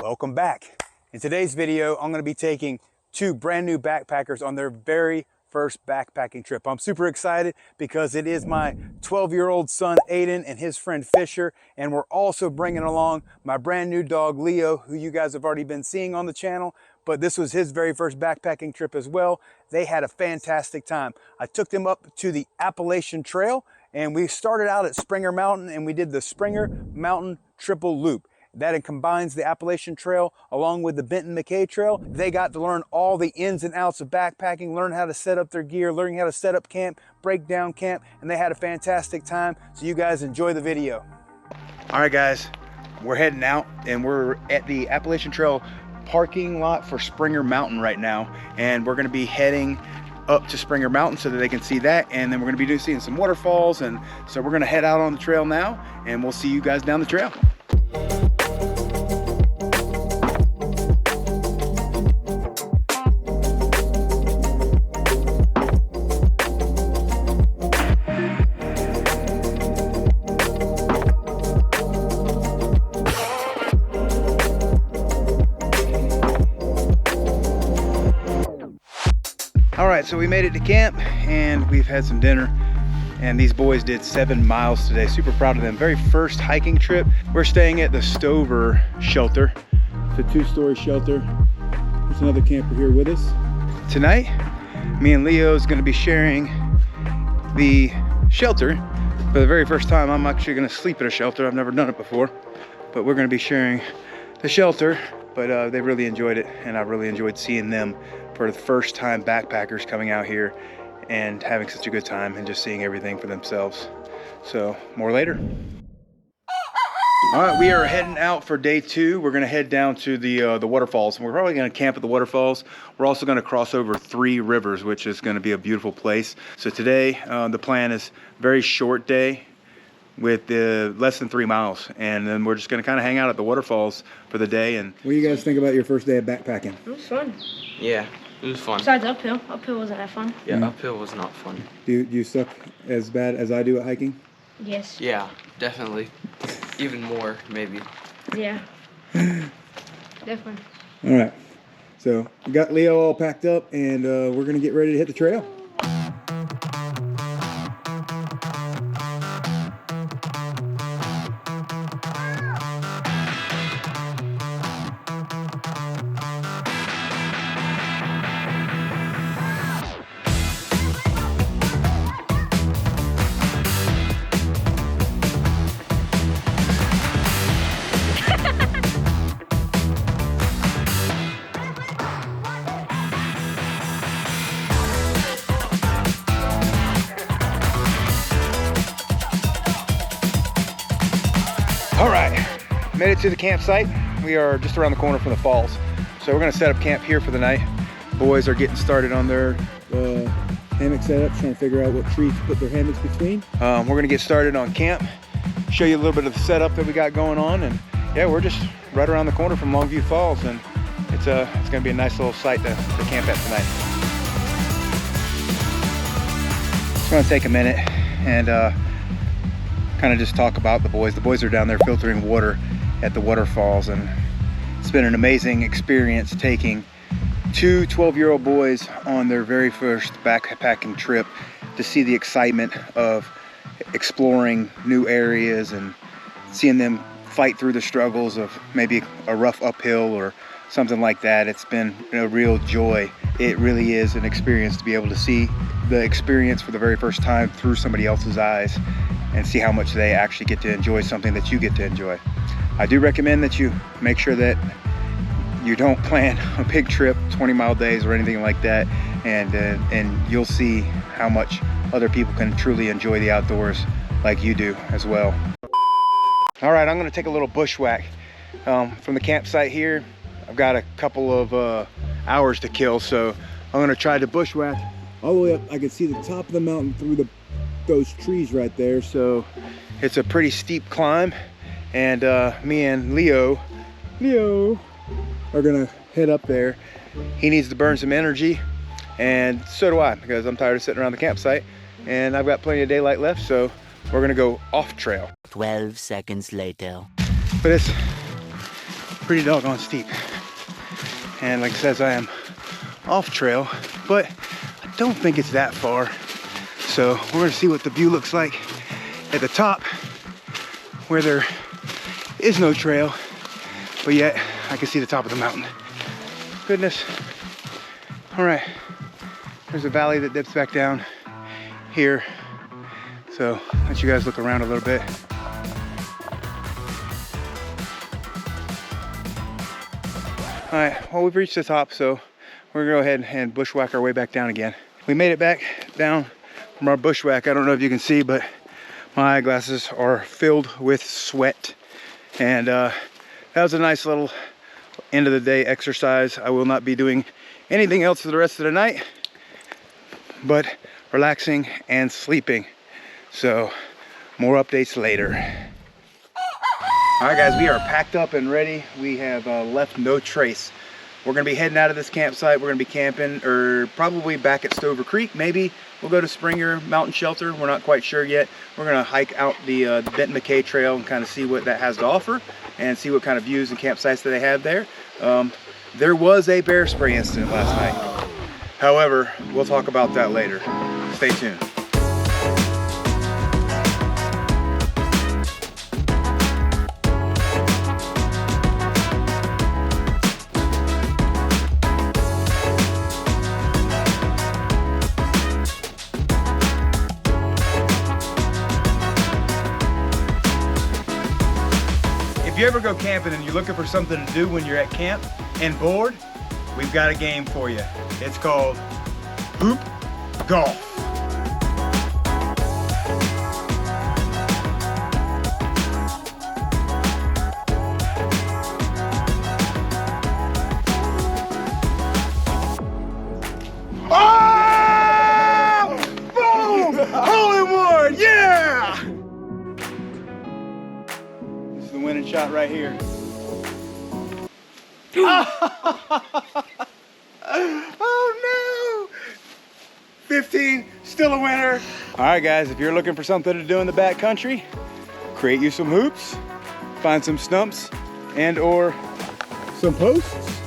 Welcome back. In today's video, I'm going to be taking two brand new backpackers on their very first backpacking trip. I'm super excited because it is my 12-year-old son Aiden and his friend Fisher, and we're also bringing along my brand new dog Leo, who you guys have already been seeing on the channel, but this was his very first backpacking trip as well. They had a fantastic time. I took them up to the Appalachian Trail, and we started out at Springer Mountain, and we did the Springer Mountain Triple Loop. That combines the Appalachian Trail along with the Benton McKay Trail. They got to learn all the ins and outs of backpacking, learn how to set up their gear, learning how to set up camp, break down camp, and they had a fantastic time. So you guys enjoy the video. All right, guys, we're heading out and we're at the Appalachian Trail parking lot for Springer Mountain right now. And we're gonna be heading up to Springer Mountain so that they can see that. And then we're gonna be seeing some waterfalls. And so we're gonna head out on the trail now and we'll see you guys down the trail. All right, so we made it to camp and we've had some dinner, and these boys did 7 miles today. Super proud of them. Very first hiking trip. We're staying at the Stover shelter. It's a 2-story shelter. There's another camper here with us. Tonight, me and Leo is gonna be sharing the shelter. For the very first time, I'm actually gonna sleep at a shelter. I've never done it before, but we're gonna be sharing the shelter. But they really enjoyed it, and I really enjoyed seeing them for the first time backpackers coming out here and having such a good time and just seeing everything for themselves. So more later. All right, we are heading out for day 2. We're gonna head down to the waterfalls. We're probably gonna camp at the waterfalls. We're also gonna cross over 3 rivers, which is gonna be a beautiful place. So today, the plan is very short day with less than 3 miles, and then we're just gonna kind of hang out at the waterfalls for the day. And what do you guys think about your first day of backpacking? It was fun. Yeah, it was fun. Besides uphill. Uphill wasn't that fun. Yeah, uphill was not fun. Do you suck as bad as I do at hiking? Yes. Yeah, definitely. Even more, maybe. Yeah. Definitely. All right, so we got Leo all packed up, and we're gonna get ready to hit the trail. All right, made it to the campsite. We are just around the corner from the falls. So we're gonna set up camp here for the night. Boys are getting started on their hammock setup, trying to figure out what trees to put their hammocks between. We're gonna get started on camp, show you a little bit of the setup that we got going on. And yeah, we're just right around the corner from Longview Falls, and it's gonna be a nice little site to camp at tonight. Just gonna take a minute and kind of just talk about the boys. The boys are down there filtering water at the waterfalls, and it's been an amazing experience taking 2 12-year-old boys on their very first backpacking trip to see the excitement of exploring new areas and seeing them fight through the struggles of maybe a rough uphill or something like that. It's been a real joy. It really is an experience to be able to see the experience for the very first time through somebody else's eyes and see how much they actually get to enjoy something that you get to enjoy. I do recommend that you make sure that you don't plan a big trip, 20-mile days or anything like that, and you'll see how much other people can truly enjoy the outdoors like you do as well. All right, I'm gonna take a little bushwhack from the campsite here. I've got a couple of hours to kill, so I'm gonna try to bushwhack all the way up. I can see the top of the mountain through those trees right there, so it's a pretty steep climb, and me and Leo are gonna head up there. He needs to burn some energy, and so do I, because I'm tired of sitting around the campsite, and I've got plenty of daylight left, so we're gonna go off trail. 12 seconds later. But pretty doggone steep. And like it says, I am off trail, but I don't think it's that far. So we're gonna see what the view looks like at the top, where there is no trail, but yet I can see the top of the mountain. Goodness. All right, there's a valley that dips back down here. So let you guys look around a little bit. All right, well, we've reached the top, so we're gonna go ahead and bushwhack our way back down again. We made it back down from our bushwhack. I don't know if you can see, but my eyeglasses are filled with sweat. And that was a nice little end of the day exercise. I will not be doing anything else for the rest of the night, but relaxing and sleeping. So more updates later. All right guys, we are packed up and ready. We have left no trace. We're gonna be heading out of this campsite. We're gonna be camping, or probably back at Stover Creek. Maybe we'll go to Springer Mountain Shelter. We're not quite sure yet. We're gonna hike out the Benton McKay Trail and kind of see what that has to offer and see what kind of views and campsites that they have there. There was a bear spray incident last night. However, we'll talk about that later. Stay tuned. If you ever go camping and you're looking for something to do when you're at camp and bored, we've got a game for you. It's called Hoop Golf. Oh! Boom! Hole in one! Yeah! This is the winning shot right here. Oh no! 15, still a winner. All right guys, if you're looking for something to do in the backcountry, create you some hoops, find some stumps and or some posts,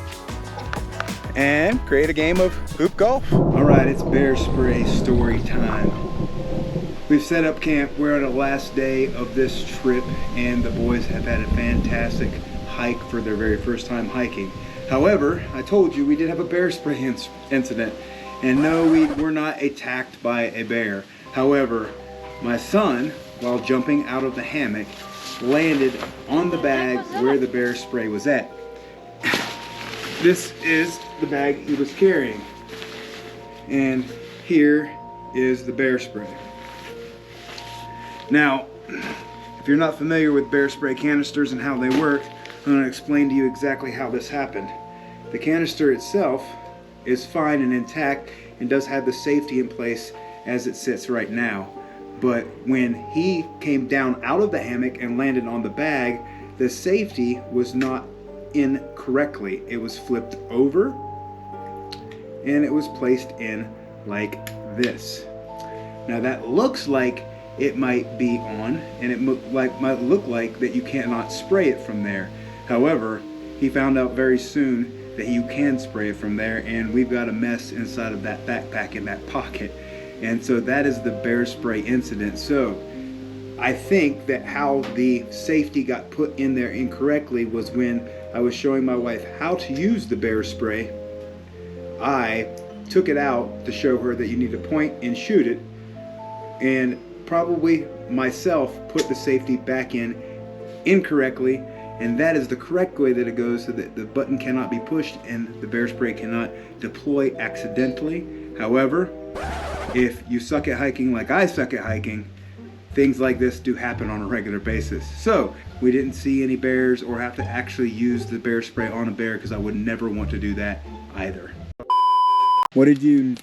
and create a game of hoop golf. All right, it's bear spray story time. We've set up camp. We're on the last day of this trip and the boys have had a fantastic hike for their very first time hiking. However, I told you we did have a bear spray incident, and no, we were not attacked by a bear. However, my son, while jumping out of the hammock, landed on the bag where the bear spray was at. This is the bag he was carrying, and here is the bear spray. Now, if you're not familiar with bear spray canisters and how they work, I'm going to explain to you exactly how this happened. The canister itself is fine and intact and does have the safety in place as it sits right now. But when he came down out of the hammock and landed on the bag, the safety was not in correctly. It was flipped over and it was placed in like this. Now that looks like it might be on, and it might look like that you cannot spray it from there. However, he found out very soon that you can spray it from there, and we've got a mess inside of that backpack in that pocket. And so that is the bear spray incident. So I think that how the safety got put in there incorrectly was when I was showing my wife how to use the bear spray. I took it out to show her that you need to point and shoot it, and probably myself put the safety back in incorrectly, and that is the correct way that it goes, so that the button cannot be pushed and the bear spray cannot deploy accidentally. However, if you suck at hiking like I suck at hiking, things like this do happen on a regular basis. So we didn't see any bears or have to actually use the bear spray on a bear, because I would never want to do that either. What did you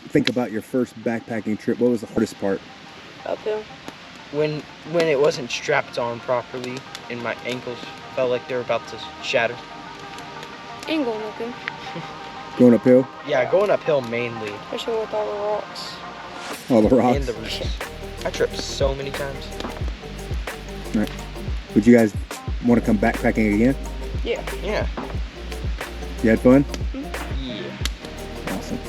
think about your first backpacking trip? What was the hardest part? Uphill. When it wasn't strapped on properly and my ankles felt like they were about to shatter. Ain't going looking. Going uphill? Yeah, going uphill mainly. Especially with all the rocks. All the rocks? And the roots. I tripped so many times. Right. Would you guys want to come backpacking again? Yeah. Yeah. You had fun? Yeah. Awesome.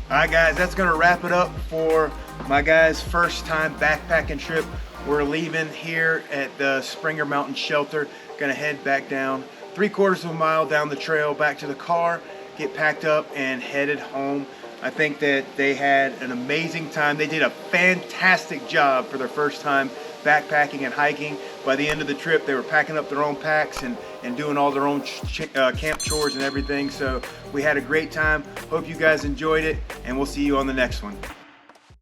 Alright guys, that's gonna wrap it up for my guys' first time backpacking trip. We're leaving here at the Springer Mountain Shelter. Gonna head back down 3/4 of a mile down the trail back to the car, get packed up and headed home. I think that they had an amazing time. They did a fantastic job for their first time backpacking and hiking. By the end of the trip, they were packing up their own packs and doing all their own camp chores and everything. So we had a great time. Hope you guys enjoyed it, and we'll see you on the next one.